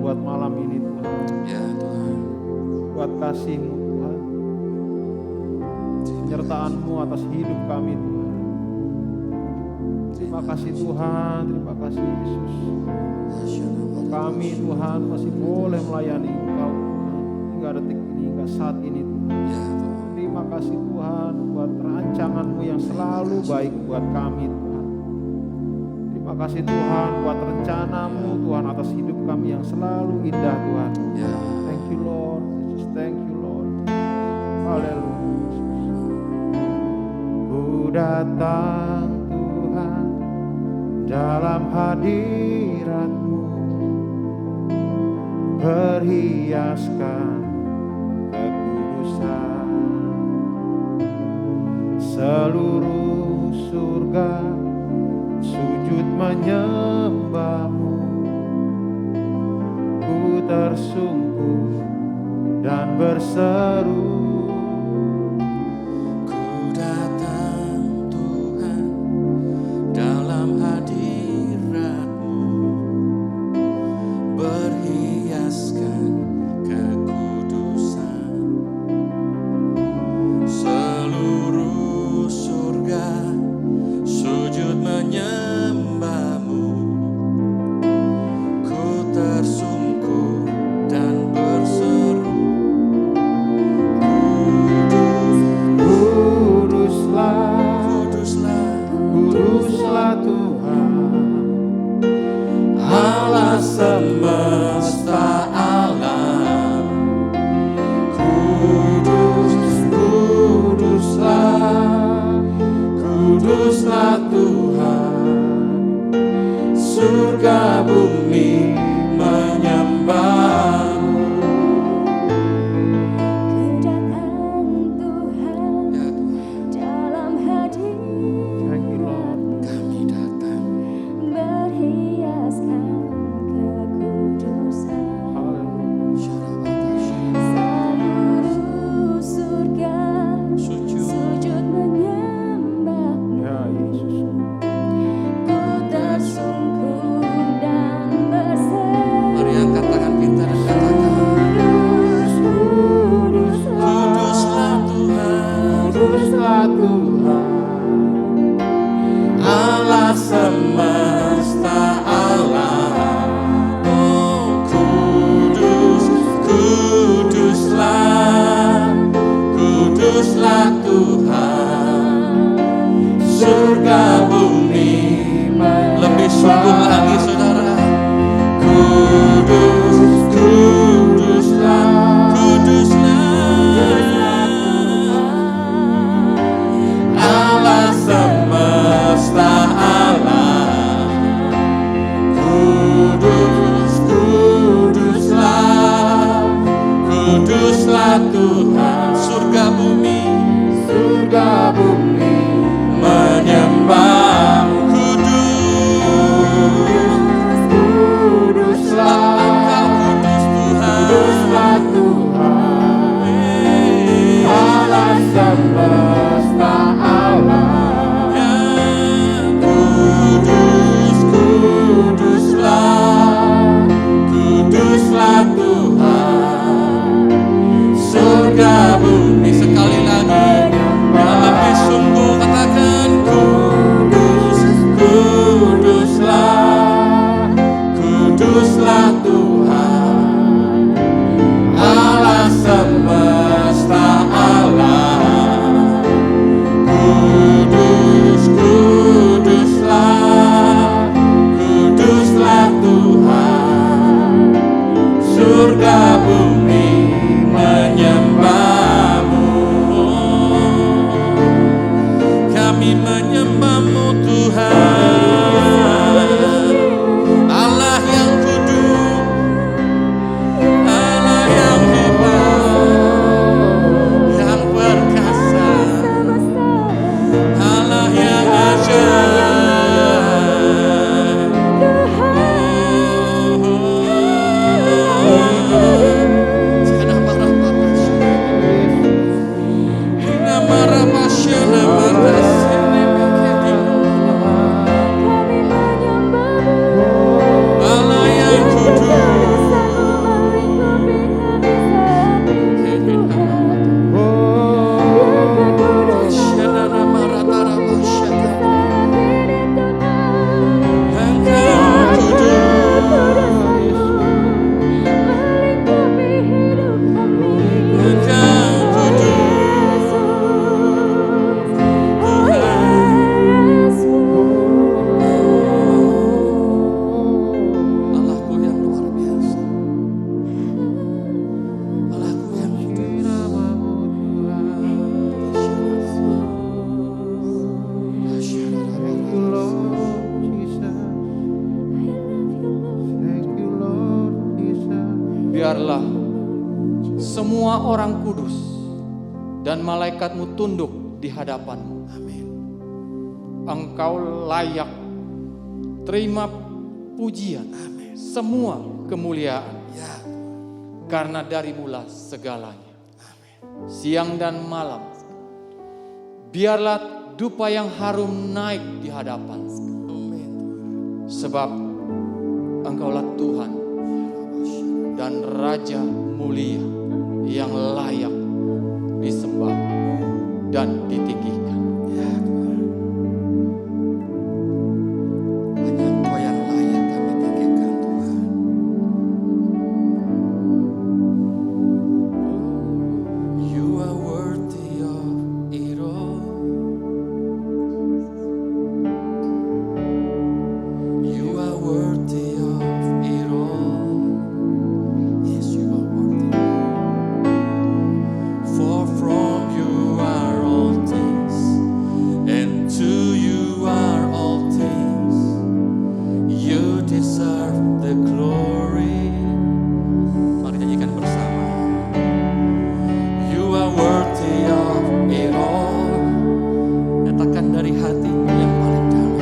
buat malam ini Tuhan. Ya Tuhan. Buat kasih-Mu Tuhan. Penyertaan-Mu atas hidup kami Tuhan. Terima kasih Tuhan, terima kasih Yesus. Kami Tuhan masih boleh melayani Engkau Tuhan. Hingga detik ini, hingga saat ini Tuhan. Ya Tuhan. Terima kasih Tuhan buat rancangan-Mu yang selalu baik buat kami Tuhan. Terima kasih Tuhan buat rencana-Mu Tuhan atas hidup kami yang selalu indah Tuhan. Ya. Thank you Lord, Jesus, thank you Lord. Haleluya. Ku datang Tuhan dalam hadirat-Mu, perhiaskan kekudusan. Seluruh surga sujud menyembah-Mu, ku tersungkur dan berseru. Ku datang Tuhan dalam hadirat-Mu, berhiaskan kekudusan. Seluruh surga sujud menyembah-Mu, ku tersungkur dan berseru. Kuduslah Tuhan, Allah semesta alam. Kuduslah Tuhan, surga bumi menyembah-Mu. Kuduslah Tuhan, surga bumi lebih sungguh lagi saudara. Kuduslah Allah semesta alam. Kuduslah Tuhan, surga bumi menyembah-Mu. Kuduslah Tuhan, Allah semesta alam. Kuduslah Tuhan, surga bumi. Sekali lagi, yang lebih sungguh katakan kuduslah Tuhan, Allah semesta alam. Kuduslah Tuhan, surga bumi menyembah-Mu. Kami menyembah-Mu Tuhan, Allah yang kudus. biarlah semua orang kudus dan malaikat-Mu tunduk di hadapan-Mu. Amin. Engkau layak terima pujian, Amin. semua kemuliaan, Ya. karena dari-Mu segalanya. Amin. Siang dan malam, biarlah dupa yang harum naik di hadapan, Amin. sebab Engkaulah Tuhan dan Raja mulia yang layak disembah dan ditinggikan. Ya Tuhan. Hanya Engkau yang layak kami tinggikan Tuhan. You are worthy of it all. You are worthy of it all. Yes, you are worthy. For from you are all things, and to you are all things. You deserve the glory. Mari nyanyikan bersama. You are worthy of it all. Nyatakan dari hatimu yang paling dalam.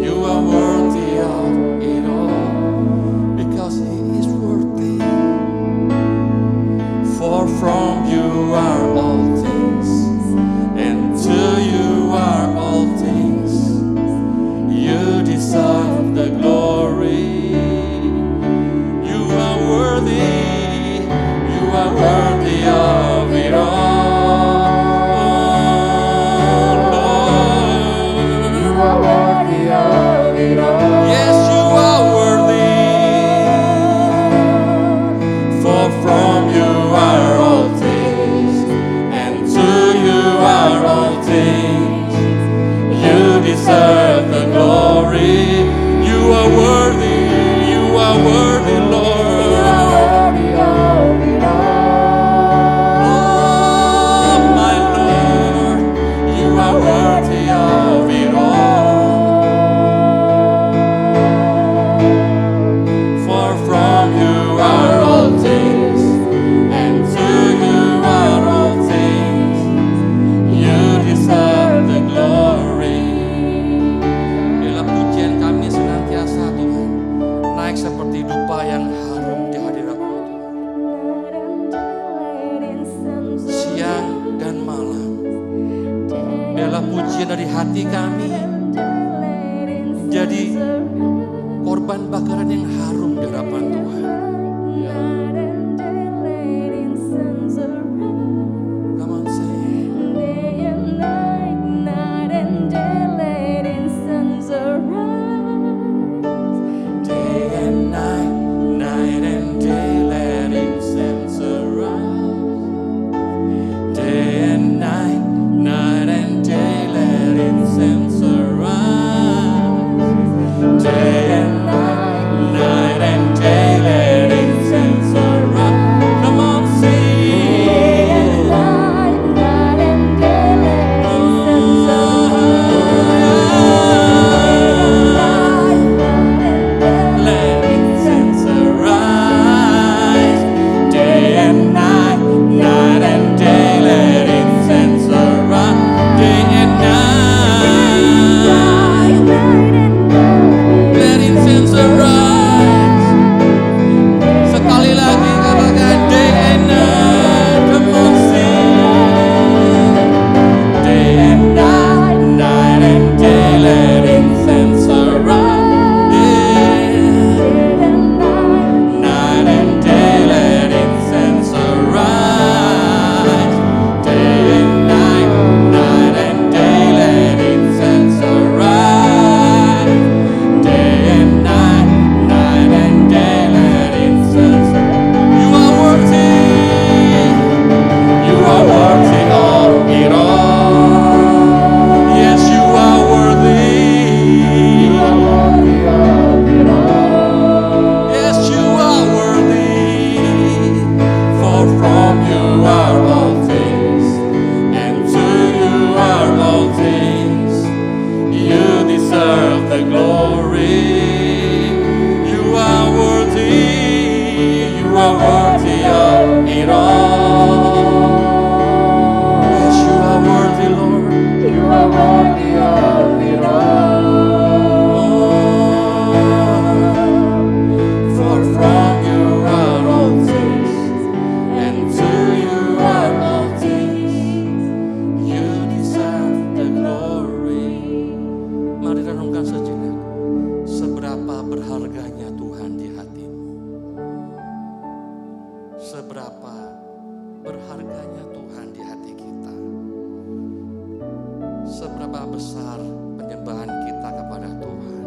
You are worthy of it all, because He is worthy. For from you are all things, and to you are all things. You deserve the glory. You are worthy. You are worthy of it all, Lord. You are worthy of it all. Yes, you are worthy. For from you are all things, and to you are all things. You deserve the glory. You are worthy. You are worthy, Lord. Worthy of it all. Oh, my Lord, you are worthy of it all. For from you are all things, and to you are all things. You deserve the glory. Biarlah pujian kami senantiasa Tuhan naik seperti dupa yang harum di hadirat-Mu siang dan malam. Biarlah pujian dari hati kami jadi korban bakaran yang harum di hadapan Tuhan. Come on, say. Day and night, night and day, let incense arise. Day and night, night and day, let incense arise. Day and night, night and day, let incense arise. Come on, sing. Let incense arise. Day and night, night and day, let incense arise. Day and night, let incense arise. Sekali lagi katakan day and night. Come on, sing. Day and night, night and day, let incense arise. Night and day, let incense arise. Day and night, night and day, let incense arise. Day and night, night and day, let incense. You are worthy. You are worthy of it all. Yes, you are worthy. Worthy of it all. Yes, you are worthy. For from you are all things, and to you are all things. You deserve the glory. You are worthy. You are worthy of it all. Yes, you are worthy, Lord. You are worthy of it all. For from you are all things, and to you are all things. You deserve the glory. Mari renungkan sejenak. Seberapa berharganya Tuhan di hatimu? Seberapa berharganya Tuhan di hati kita? Seberapa besar penyembahan kita kepada Tuhan?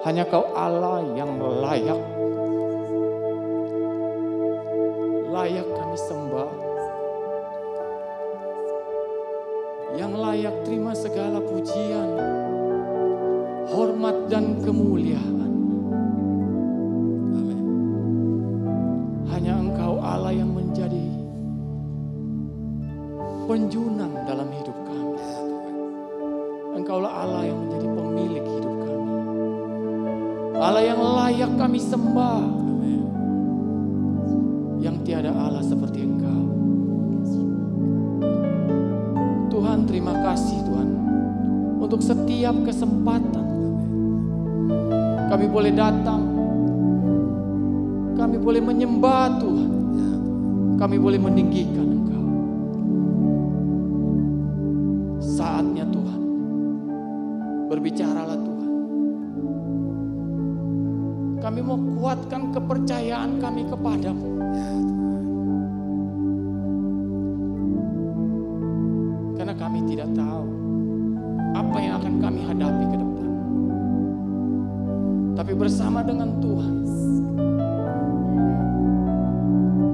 Hanya Kau Allah yang layak. Layak kami sembah. Yang layak terima segala pujian, hormat dan kemuliaan. Amin. Hanya Engkau Allah yang menjadi penjunan dalam hidup kami. Engkaulah Allah yang menjadi pemilik hidup kami. Allah yang layak kami sembah. Amin. Yang tiada Allah seperti Engkau. untuk setiap kesempatan. Kami boleh datang, kami boleh menyembah Tuhan, kami boleh meninggikan Engkau. Saatnya Tuhan, berbicaralah Tuhan. Kami mau kuatkan kepercayaan kami kepadamu. Karena kami tidak tahu apa yang akan kami hadapi ke depan. Tapi bersama dengan Tuhan,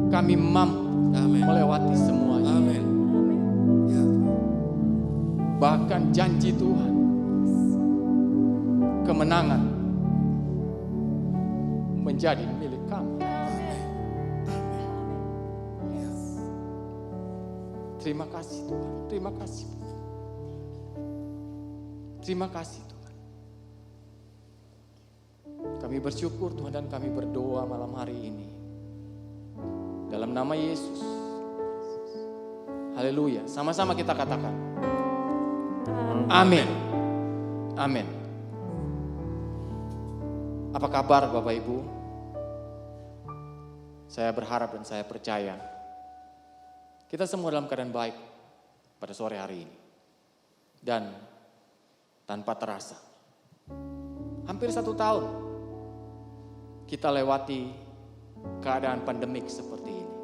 kami mampu melewati semuanya. Amin. Bahkan janji Tuhan, kemenangan menjadi milik kami. Terima kasih Tuhan, terima kasih. Terima kasih Tuhan. Kami bersyukur Tuhan dan kami berdoa malam hari ini. Dalam nama Yesus. Haleluya. Sama-sama kita katakan. Amin. Amin. Apa kabar Bapak Ibu? Saya berharap dan saya percaya kita semua dalam keadaan baik pada sore hari ini. Dan tanpa terasa, hampir 1 tahun kita lewati keadaan pandemik seperti ini.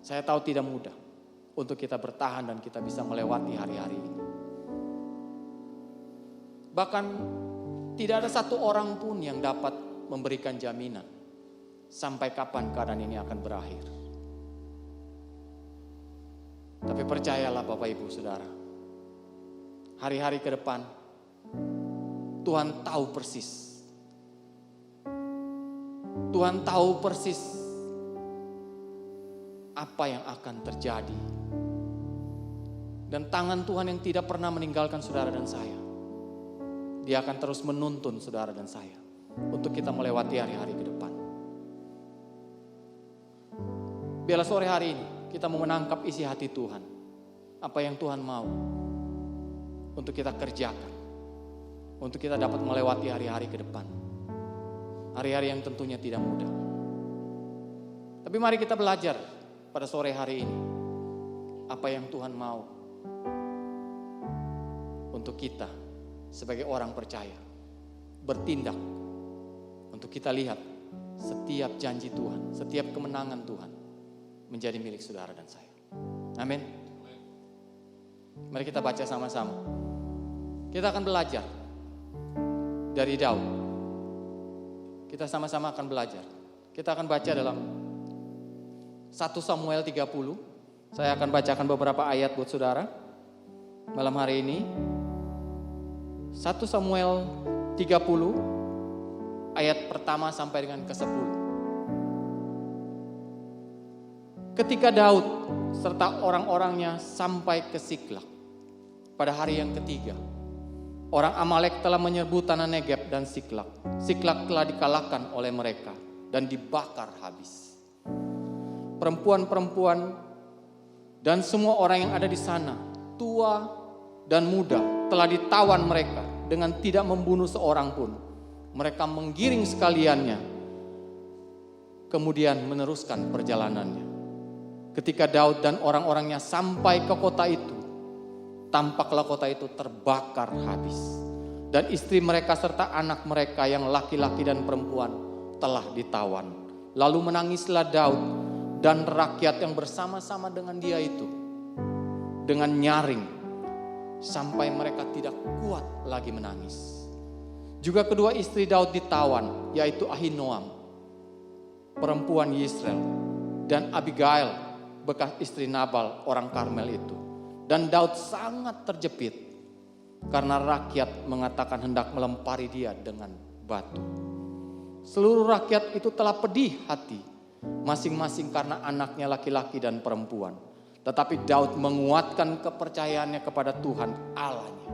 Saya tahu tidak mudah untuk kita bertahan dan kita bisa melewati hari-hari ini. Bahkan tidak ada satu orang pun yang dapat memberikan jaminan sampai kapan keadaan ini akan berakhir. Tapi percayalah Bapak Ibu Saudara, hari-hari ke depan Tuhan tahu persis. Tuhan tahu persis apa yang akan terjadi. Dan tangan Tuhan yang tidak pernah meninggalkan saudara dan saya, Dia akan terus menuntun saudara dan saya untuk kita melewati hari-hari ke depan. Biarlah sore hari ini kita mau menangkap isi hati Tuhan. Apa yang Tuhan mau untuk kita kerjakan, untuk kita dapat melewati hari-hari ke depan. Hari-hari yang tentunya tidak mudah. Tapi mari kita belajar pada sore hari ini apa yang Tuhan mau untuk kita sebagai orang percaya bertindak, untuk kita lihat setiap janji Tuhan, setiap kemenangan Tuhan menjadi milik saudara dan saya. Amin. Mari kita baca sama-sama. Kita akan belajar dari Daud. Kita sama-sama akan belajar. Kita akan baca dalam 1 Samuel 30. Saya akan bacakan beberapa ayat buat saudara malam hari ini. 1 Samuel 30 ayat pertama sampai dengan ke-10. Ketika Daud serta orang-orangnya sampai ke Siklak pada hari yang ketiga, orang Amalek telah menyerbu tanah Negeb dan Siklak. Siklak telah dikalahkan oleh mereka dan dibakar habis. Perempuan-perempuan dan semua orang yang ada di sana, tua dan muda, telah ditawan mereka dengan tidak membunuh seorang pun. Mereka menggiring sekaliannya, kemudian meneruskan perjalanannya. Ketika Daud dan orang-orangnya sampai ke kota itu, tampaklah kota itu terbakar habis. Dan istri mereka serta anak mereka yang laki-laki dan perempuan telah ditawan. Lalu menangislah Daud dan rakyat yang bersama-sama dengan dia itu dengan nyaring, sampai mereka tidak kuat lagi menangis. Juga kedua istri Daud ditawan, yaitu Ahinoam, perempuan Yisrael, dan Abigail, bekas istri Nabal, orang Karmel itu. Dan Daud sangat terjepit karena rakyat mengatakan hendak melempari dia dengan batu. Seluruh rakyat itu telah pedih hati, masing-masing karena anaknya laki-laki dan perempuan. Tetapi Daud menguatkan kepercayaannya kepada Tuhan Allahnya.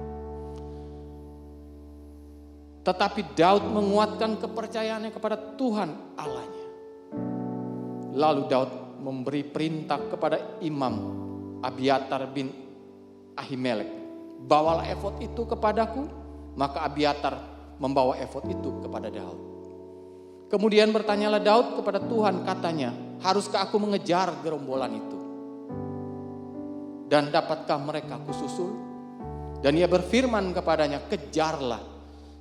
Lalu Daud memberi perintah kepada Imam Abiatar bin Ahimelek bawalah efod itu kepadaku. Maka Abiatar membawa efod itu kepada Daud. Kemudian bertanyalah Daud kepada Tuhan, katanya, haruskah aku mengejar gerombolan itu? Dan dapatkah mereka kususul? Dan ia berfirman kepadanya, kejarlah,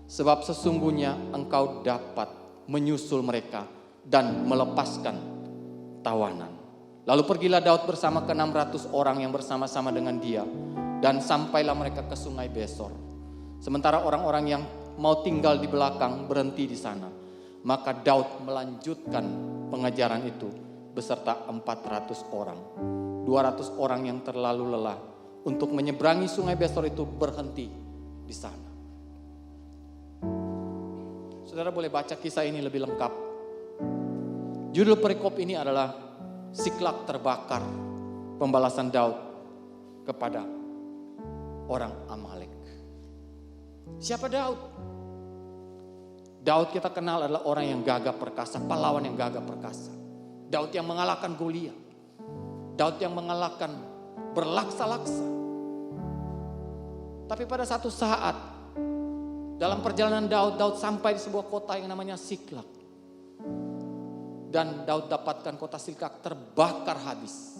sebab sesungguhnya engkau dapat menyusul mereka dan melepaskan tawanan. Lalu pergilah Daud bersama ke-600 orang yang bersama-sama dengan dia, dan sampailah mereka ke sungai Besor. Sementara orang-orang yang mau tinggal di belakang berhenti di sana. Maka Daud melanjutkan pengejaran itu beserta 400 orang. 200 orang yang terlalu lelah untuk menyeberangi sungai Besor itu berhenti di sana. Saudara boleh baca kisah ini lebih lengkap. Judul perikop ini adalah Siklag terbakar, pembalasan Daud kepada orang Amalek. Siapa Daud? Daud kita kenal adalah orang yang gagah perkasa, pahlawan yang gagah perkasa. Daud yang mengalahkan Goliat. Daud yang mengalahkan berlaksa-laksa. Tapi pada satu saat dalam perjalanan Daud sampai di sebuah kota yang namanya Siklag. Dan Daud dapatkan kota Siklag terbakar habis.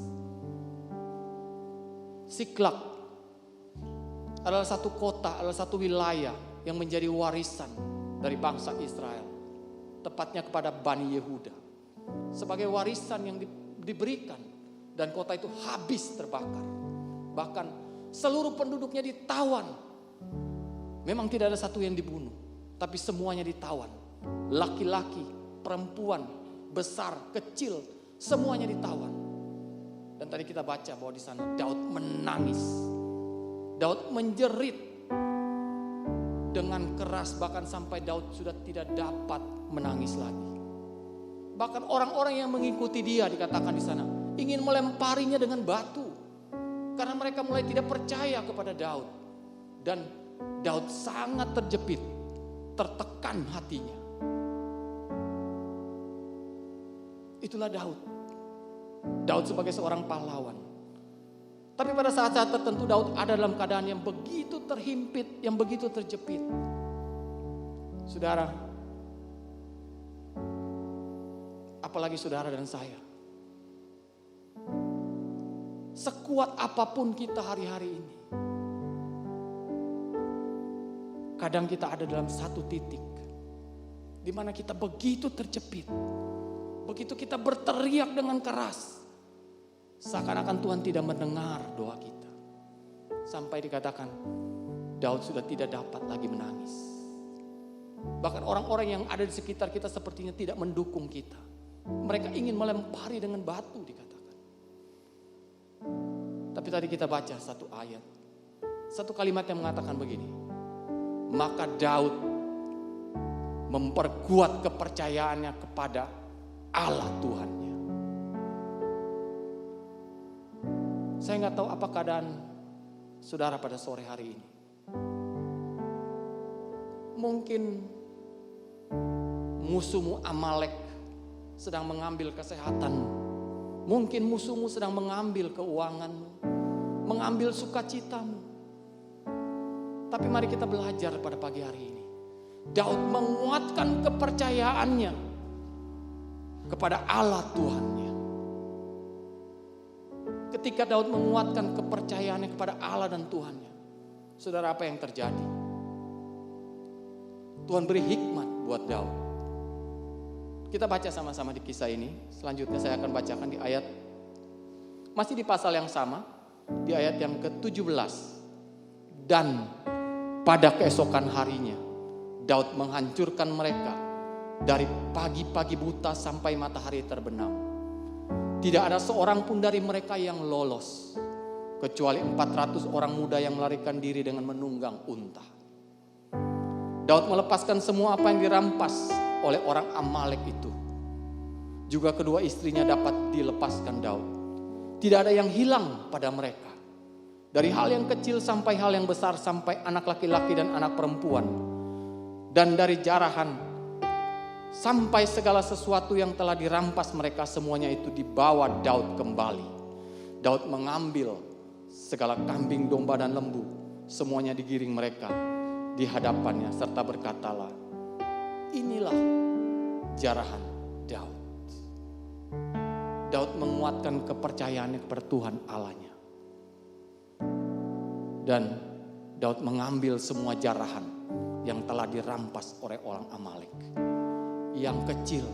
Siklag adalah satu kota, adalah satu wilayah yang menjadi warisan dari bangsa Israel. Tepatnya kepada Bani Yehuda. Sebagai warisan yang diberikan. Dan kota itu habis terbakar. Bahkan seluruh penduduknya ditawan. Memang tidak ada satu yang dibunuh. Tapi semuanya ditawan. Laki-laki, perempuan, besar, kecil. Semuanya ditawan. Dan tadi kita baca bahwa di sana Daud menangis. Daud menjerit dengan keras, bahkan sampai Daud sudah tidak dapat menangis lagi. Bahkan orang-orang yang mengikuti dia dikatakan di sana ingin melemparinya dengan batu karena mereka mulai tidak percaya kepada Daud. Dan Daud sangat terjepit, tertekan hatinya. Itulah Daud. Daud sebagai seorang pahlawan. Tapi pada saat-saat tertentu Daud ada dalam keadaan yang begitu terhimpit, yang begitu terjepit. Saudara, apalagi saudara dan saya. Sekuat apapun kita hari-hari ini, kadang kita ada dalam satu titik di mana kita begitu terjepit. Begitu kita berteriak dengan keras, seakan-akan Tuhan tidak mendengar doa kita. Sampai dikatakan Daud sudah tidak dapat lagi menangis. Bahkan orang-orang yang ada di sekitar kita sepertinya tidak mendukung kita. Mereka ingin melempari dengan batu dikatakan. Tapi tadi kita baca satu ayat. Satu kalimat yang mengatakan begini. Maka Daud memperkuat kepercayaannya kepada Allah Tuhannya. Saya nggak tahu apa keadaan saudara pada sore hari ini. Mungkin musuhmu Amalek sedang mengambil kesehatanmu. Mungkin musuhmu sedang mengambil keuanganmu, mengambil sukacitamu. Tapi mari kita belajar pada pagi hari ini. Daud menguatkan kepercayaannya kepada Allah Tuhannya. Ketika Daud menguatkan kepercayaannya kepada Allah dan Tuhannya, saudara, apa yang terjadi? Tuhan beri hikmat buat Daud. Kita baca sama-sama di kisah ini. Selanjutnya saya akan bacakan di ayat, masih di pasal yang sama, di ayat yang ke-17. Dan pada keesokan harinya, Daud menghancurkan mereka dari pagi-pagi buta sampai matahari terbenam. Tidak ada seorang pun dari mereka yang lolos, kecuali 400 orang muda yang melarikan diri dengan menunggang unta. Daud melepaskan semua apa yang dirampas oleh orang Amalek itu. Juga kedua istrinya dapat dilepaskan Daud. Tidak ada yang hilang pada mereka. Dari hal yang kecil sampai hal yang besar, sampai anak laki-laki dan anak perempuan. Dan dari jarahan sampai segala sesuatu yang telah dirampas mereka, semuanya itu dibawa Daud kembali. Daud mengambil segala kambing, domba dan lembu, semuanya digiring mereka di hadapannya serta berkatalah, inilah jarahan Daud. Daud menguatkan kepercayaannya kepada Tuhan Allahnya. Dan Daud mengambil semua jarahan yang telah dirampas oleh orang Amalek. Yang kecil,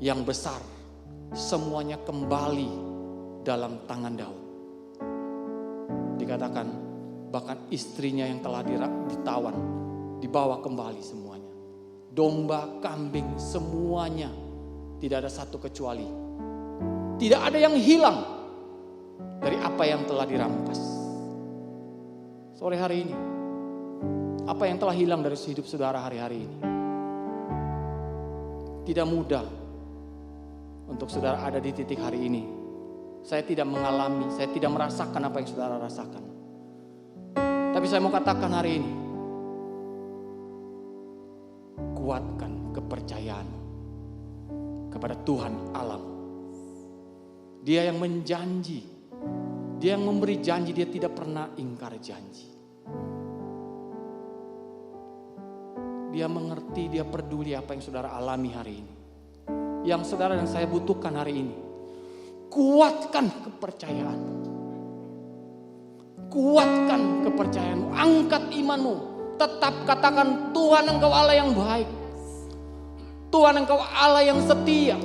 yang besar, semuanya kembali dalam tangan Daud. Dikatakan bahkan istrinya yang telah ditawan, dibawa kembali semuanya. Domba, kambing, semuanya. Tidak ada satu kecuali. Tidak ada yang hilang dari apa yang telah dirampas. Sore hari ini, apa yang telah hilang dari hidup saudara hari-hari ini? Tidak mudah untuk saudara ada di titik hari ini. Saya tidak mengalami, saya tidak merasakan apa yang saudara rasakan. Tapi saya mau katakan hari ini, kuatkan kepercayaanmu kepada Tuhan Allahmu. Dia yang menjanji, dia yang memberi janji, dia tidak pernah ingkar janji. Dia mengerti, dia peduli apa yang saudara alami hari ini. Yang saudara dan saya butuhkan hari ini, kuatkan kepercayaanmu. Kuatkan kepercayaanmu, angkat imanmu. Tetap katakan, Tuhan Engkau Allah yang baik. Tuhan Engkau Allah yang setia.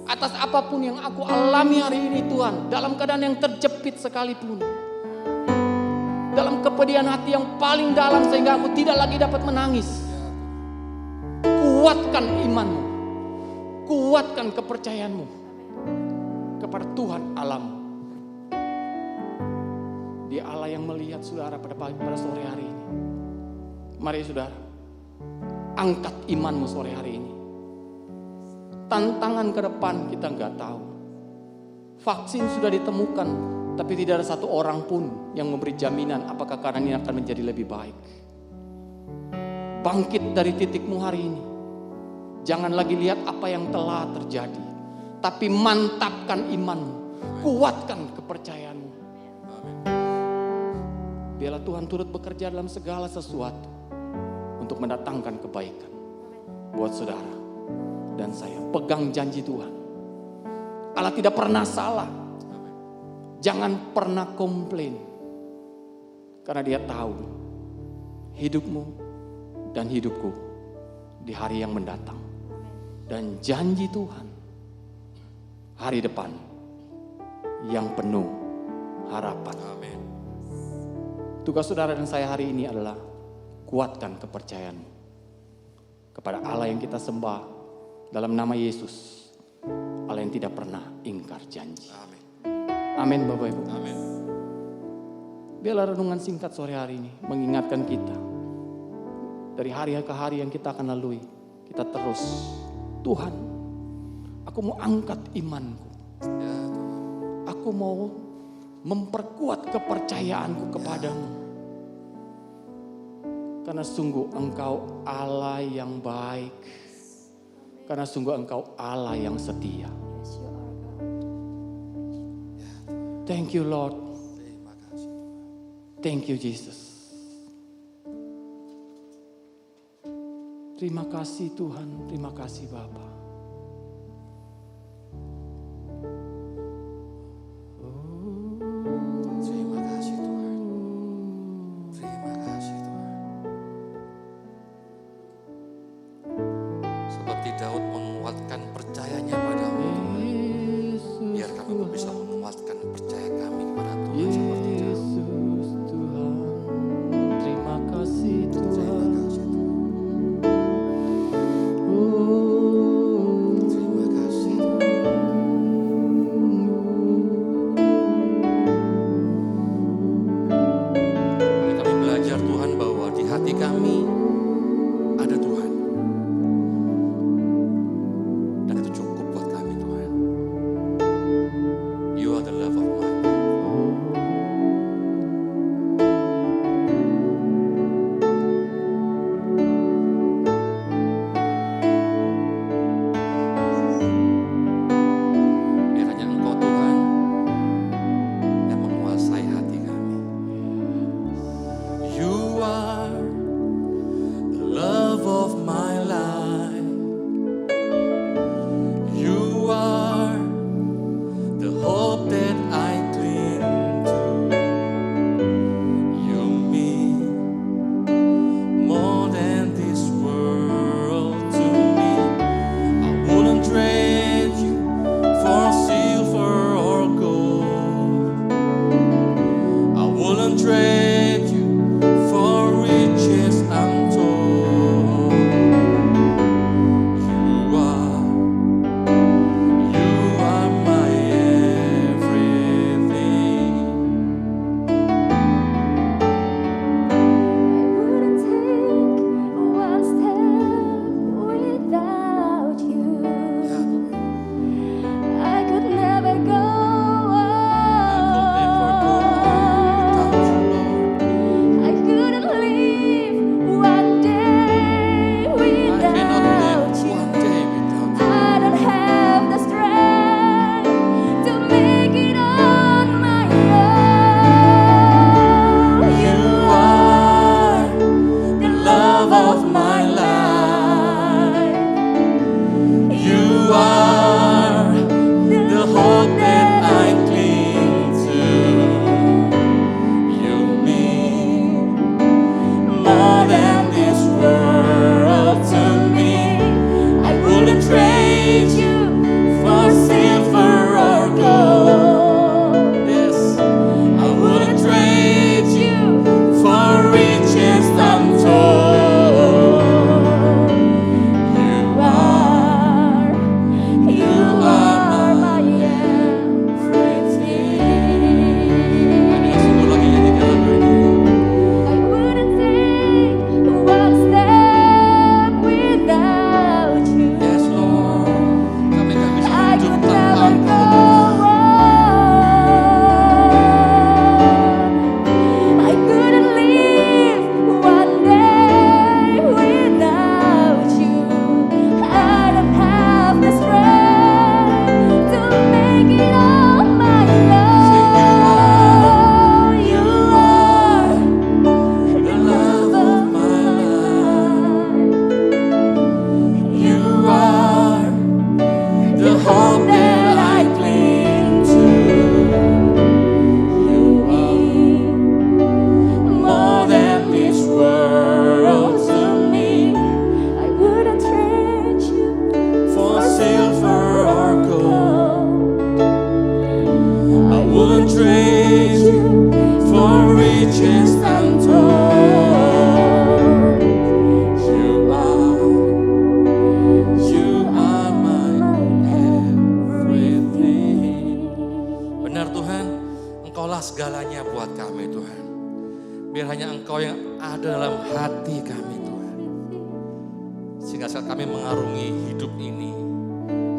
Atas apapun yang aku alami hari ini Tuhan, dalam keadaan yang terjepit sekalipun, dalam kepedihan hati yang paling dalam sehingga aku tidak lagi dapat menangis. Kuatkan imanmu, kuatkan kepercayaanmu kepada Tuhan Allahmu. Dia Allah yang melihat saudara pada sore hari ini. Mari saudara, angkat imanmu sore hari ini. Tantangan ke depan kita nggak tahu. Vaksin sudah ditemukan, tapi tidak ada satu orang pun yang memberi jaminan apakah keadaan ini akan menjadi lebih baik. Bangkit dari titikmu hari ini. Jangan lagi lihat apa yang telah terjadi, tapi mantapkan imanmu, kuatkan kepercayaanmu. Biarlah Tuhan turut bekerja dalam segala sesuatu untuk mendatangkan kebaikan buat saudara dan saya. Pegang janji Tuhan. Allah tidak pernah salah. Jangan pernah komplain. Karena dia tahu hidupmu dan hidupku di hari yang mendatang. Dan janji Tuhan hari depan yang penuh harapan. Amin. Tugas saudara dan saya hari ini adalah kuatkan kepercayaanmu kepada Allah yang kita sembah dalam nama Yesus, Allah yang tidak pernah ingkar janji. Amin. Amin Bapak Ibu. Amin. Biarlah renungan singkat sore hari ini mengingatkan kita dari hari ke hari yang kita akan lalui. Kita terus, Tuhan, aku mau angkat imanku. Ya, Tuhan. Aku mau memperkuat kepercayaanku kepadamu. Karena sungguh Engkau Allah yang baik. Karena sungguh Engkau Allah yang setia. Thank you Lord. Terima kasih. Thank you Jesus. Terima kasih Tuhan. Terima kasih Bapa. Terima kasih Tuhan. Terima kasih Tuhan. Seperti Daud menguatkan percayanya padamu Tuhan. Biar kami pun bisa menguatkan percaya kami kepada Tuhan seperti Daud. Yesus Tuhan. Terima kasih Terima Tuhan. kasih Tuhan. Oh, Terima kasih Tuhan. Mari kami belajar Tuhan bahwa di hati kami ada Tuhan. riches untold. You are my everything. Benar Tuhan, Engkaulah segalanya buat kami Tuhan. Biar hanya Engkau yang ada dalam hati kami Tuhan. Sehingga saat kami mengarungi hidup ini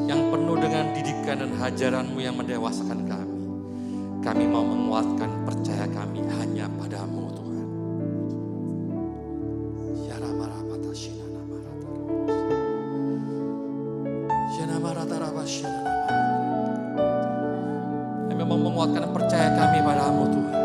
yang penuh dengan didikan dan hajaran-Mu yang mendewasakan kami mau menguatkan percaya kami hanya padamu Tuhan. Kami mau menguatkan percaya kami padamu Tuhan.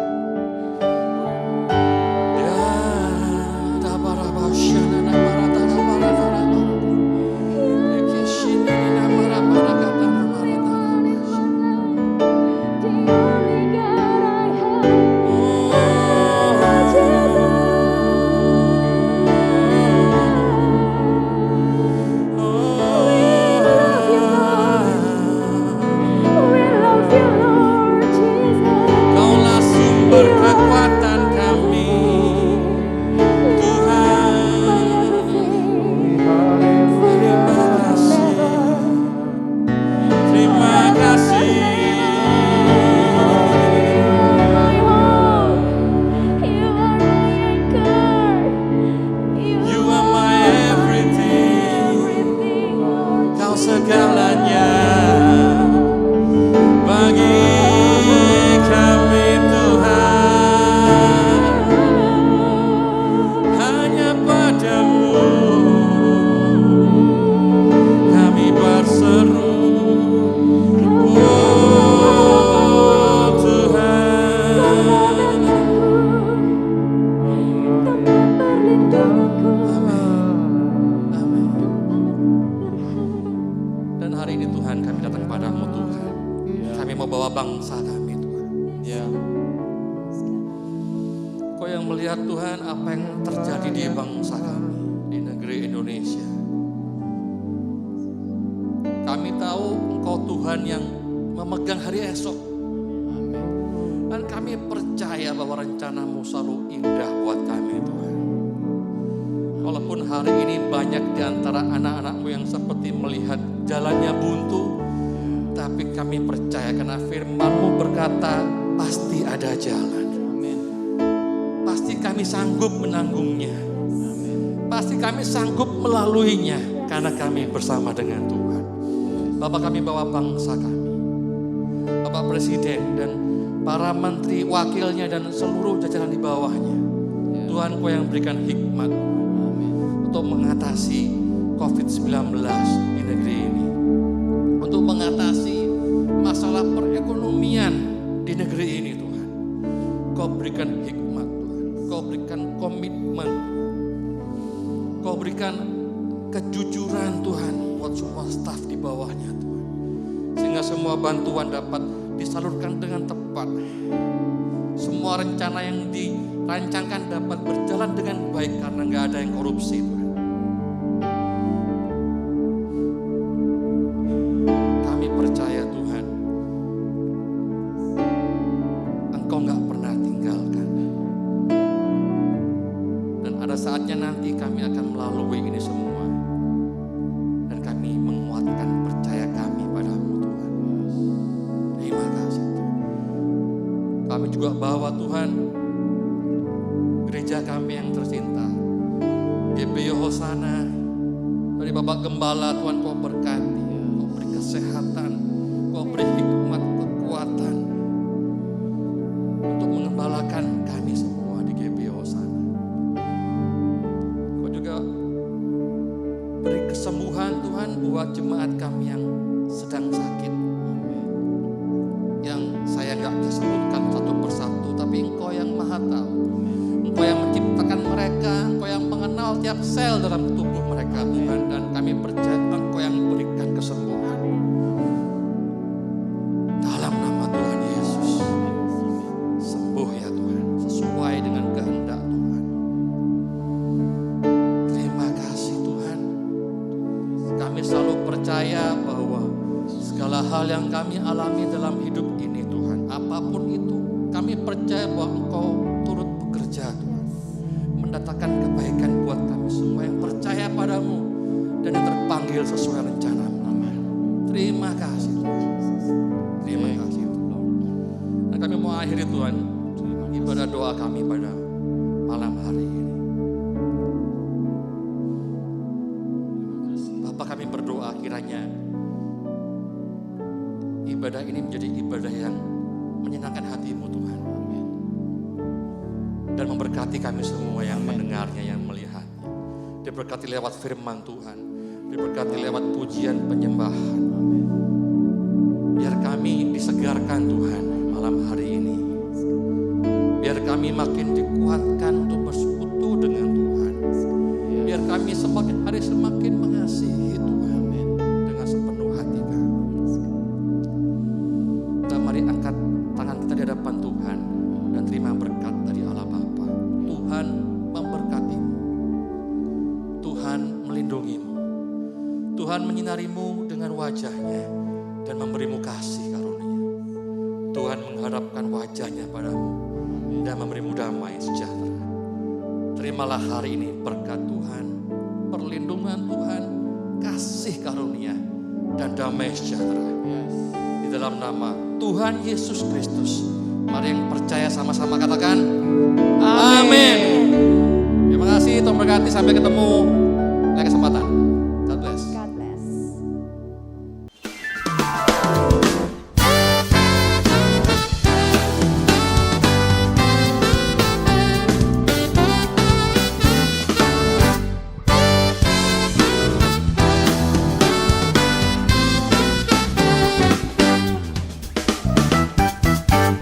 Karena kami bersama dengan Tuhan. Bapak, kami bawa bangsa kami, Bapak Presiden dan para menteri wakilnya dan seluruh jajaran di bawahnya. Tuhan, Kau yang berikan hikmat untuk mengatasi COVID-19 di negeri ini, untuk mengatasi masalah perekonomian di negeri ini Tuhan. Kau berikan hikmat Tuhan, Kau berikan komitmen, Kau berikan kejujuran Tuhan buat semua staf di bawahnya Tuhan. Sehingga semua bantuan dapat disalurkan dengan tepat. Semua rencana yang dirancangkan dapat berjalan dengan baik karena nggak ada yang korupsi Tuhan. Kami percaya Tuhan, Engkau nggak pernah tinggalkan. Dan ada saatnya nanti kami akan melalui ini semua. Kami juga bawa Tuhan gereja kami yang tercinta, GBI Hosana, dari Bapak Gembala Tuhan Kau berkati, Kau beri kesehatan, Kau beri hikmat, kekuatan untuk mengembalakan kami semua di GBI Hosana. Kau juga beri kesembuhan Tuhan buat jemaat kami yang sedang sakit, yang saya nggak bisa sebutkan satu persatu, tapi Engkau yang maha tahu. Engkau yang menciptakan mereka, Engkau yang mengenal tiap sel dalam tubuh mereka Tuhan. Dan kami percaya Engkau yang berikan kesembuhan. Dalam nama Tuhan Yesus, sembuh ya Tuhan, sesuai dengan kehendak Tuhan. Terima kasih Tuhan. Kami selalu percaya bahwa segala hal yang kami alami dalam hidup ini Tuhan, apapun itu, kami percaya bahwa Engkau turut mendatangkan kebaikan buat kami semua yang percaya padamu dan yang terpanggil sesuai rencanamu. Terima kasih Tuhan. Terima kasih Tuhan. Dan kami mau akhiri Tuhan ibadah doa kami pada malam hari ini. Bapa, kami berdoa kiranya ibadah ini menjadi ibadah yang menyenangkan hatimu Tuhan. Dan memberkati kami semua yang mendengarnya, yang melihatnya. Diberkati lewat firman Tuhan. Diberkati lewat pujian penyembahan. Biar kami disegarkan Tuhan malam hari ini. Biar kami makin dikuatkan untuk bersekutu dengan Tuhan. Biar kami semakin hari semakin mengasihi Tuhan dengan sepenuh hati kami. Kita mari angkat tangan kita di hadapan Tuhan dan terima berkat dari Allah Bapa. Tuhan memberkatimu. Tuhan melindungimu. Tuhan menyinarimu dengan wajahnya dan memberimu kasih karunia. Tuhan mengharapkan wajahnya padamu dan memberimu damai sejahtera. Terimalah hari ini berkat Tuhan, perlindungan Tuhan, kasih karunia dan damai sejahtera. Di dalam nama Tuhan Yesus Kristus. Mari yang percaya sama-sama katakan amin. Terima kasih, Tuhan berkati, sampai ketemu